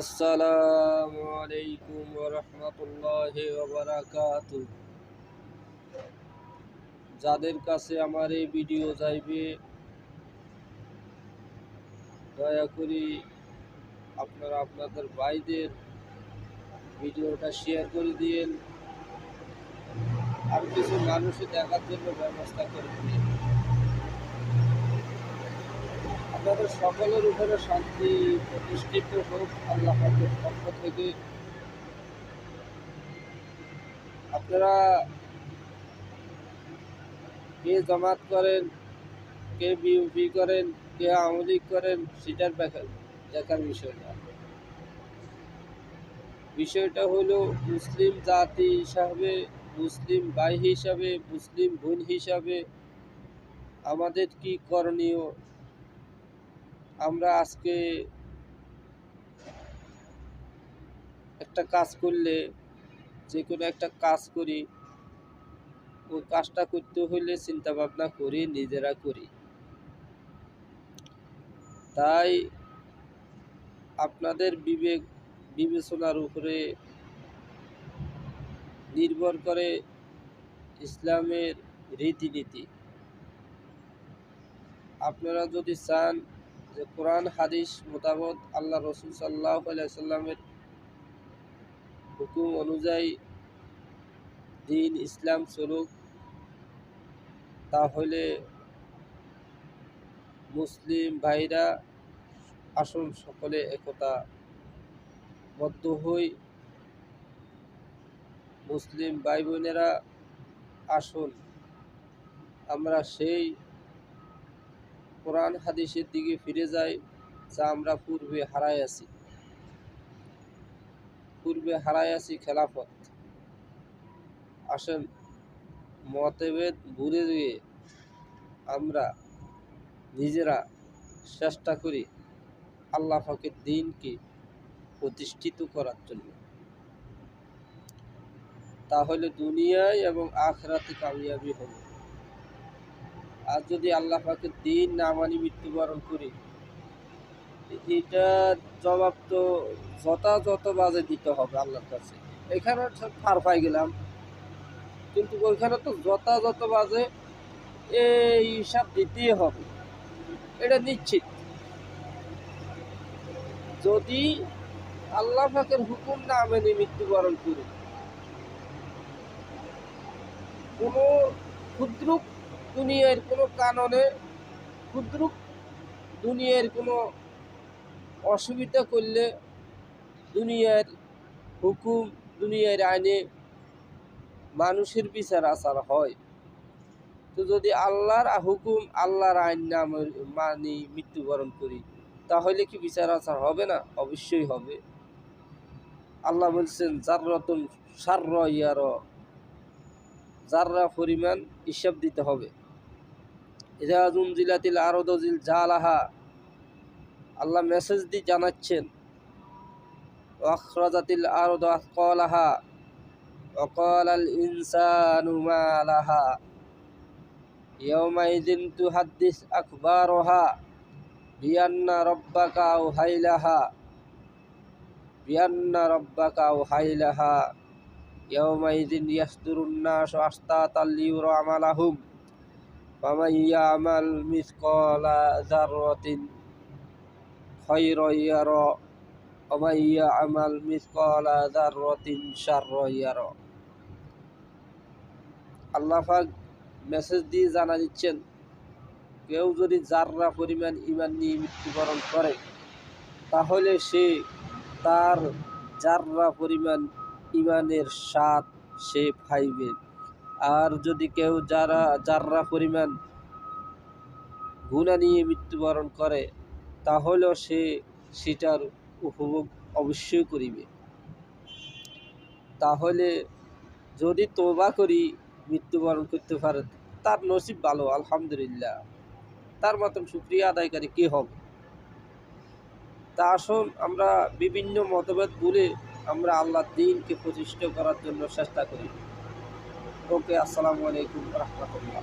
আসসালামু আলাইকুম ওয়া রাহমাতুল্লাহি ওয়া বারাকাতুহু। যাদের কাছে আমার এই ভিডিও যাইবে, দয়া করে আপনারা আপনাদের ভাইদের ভিডিওটা শেয়ার করে দিন আর কিছু মানুষের দেখার জন্য ব্যবস্থা করে দিন। আপনাদের সকলের উপরে শান্তি প্রতিষ্ঠিত হোক আল্লাহ পাকের পক্ষ থেকে। আপনারা কে জামাত করেন, কে বিএনপি করেন, কে আওয়ামী লীগ করেন, সেটার দেখার বিষয় না। বিষয়টা হলো মুসলিম জাতি হিসাবে, মুসলিম ভাই হিসাবে, মুসলিম বোন হিসাবে আমাদের কি করণীয়। আমরা আজকে একটা কাজ করলে, যে কোনো একটা কাজ করি, ওই কাজটা করতে হলে চিন্তা ভাবনা করি, নিজেরা করি। তাই আপনাদের বিবেচনার উপরে নির্ভর করে ইসলামের রীতিনীতি। আপনারা যদি চান যে কোরআন হাদিস মোতাবেক আল্লাহ রসুল সাল্লাল্লাহু আলাইহি সাল্লামের হুকুম অনুযায়ী দিন ইসলাম চলুক, তাহলে মুসলিম ভাইরা আসুন সকলে একতা বদ্ধ হই। মুসলিম ভাই বোনেরা আসুন আমরা সেই কোরআন হাদিসের দিকে ফিরে যাই যা আমরা পূর্বে হারাই আছি খেলাফত। আসেন মতভেদ ভুলে দিয়ে আমরা নিজেরা চেষ্টা করি আল্লাহ পাকের দ্বীনকে প্রতিষ্ঠিত করার জন্য। তাহলে দুনিয়ায় এবং আখিরাতে কামিয়াবি হবে। আর যদি আল্লাহ পাকের দ্বীন না মানি মৃত্যুবরণ করি, এটার জবাব তো যথাযথ বাজে দিতে হবে আল্লাহর কাছে। এখানে পার পাই গেলাম, কিন্তু ওইখানে তো যথাযথ বাজে এই হিসাব দিতেই হবে, এটা নিশ্চিত। যদি আল্লাহ পাকের হুকুম না মেনে মৃত্যুবরণ করি, কোনো ক্ষুদ্র দুনিয়ার কোনো কারণে, ক্ষুদ্র দুনিয়ার কোনো অসুবিধা করলে দুনিয়ার হুকুম, দুনিয়ার আইনে মানুষের বিচার আচার হয়। তো যদি আল্লাহর হুকুম, আল্লাহর আইন না মানি মৃত্যুবরণ করি, তাহলে কি বিচার আচার হবে না? অবশ্যই হবে। আল্লাহ বলছেন জাররাতুন শাররা ইয়ারা, জাররা পরিমাণ হিসাব দিতে হবে। ইযা জুলজিলাতিল আরদু জিলজালাহা, আল্লাহ মেসেজ দিয়ে জানাচ্ছেন ওয়া আখরাজাতিল আরদু আথকালাহা ওয়া ক্বালাল ইনসানু মা লাহা ইয়াওমাইযিন তুহাদ্দিস আখবারাহা বিআন্না রাব্বাকা আওহাইলাহা ইয়াওমাইযিন ইয়াসদুরুন নাসু আশতাতাল লিউরা আমালাহুম ফামান ইয়ামাল মিসকালা যাররাতিন খায়রান ইয়ারা ওয়া মান ইয়ামাল মিসকালা যাররাতিন শাররান ইয়ারা। আল্লাহ পাক মেসেজ দিয়ে জানা দিচ্ছেন, কেউ যদি জাররা পরিমাণ ঈমান নিয়ে মৃত্যুবরণ করে, তাহলে সে তার জাররা পরিমাণ ঈমানের স্বাদ সে পাইবে। আর যদি কেউ জাররা পরিমাণ গুনাহ নিয়ে মৃত্যুবরণ করে, তাহলেও সে সেটার উপভোগ অবশ্যই করিবে। তাহলে যদি তওবা করি মৃত্যুবরণ করতে পারে, তার নসিব ভালো, আলহামদুলিল্লাহ। তার মতন শুকরিয়া আদায়কারী কে হবে? তা আসুন আমরা বিভিন্ন মতভেদ ভুলে আমরা আল্লাহর দ্বীনকে প্রতিষ্ঠা করার জন্য চেষ্টা করি। ওকে, আসসালামু আলাইকুম ওয়া রাহমাতুল্লাহ।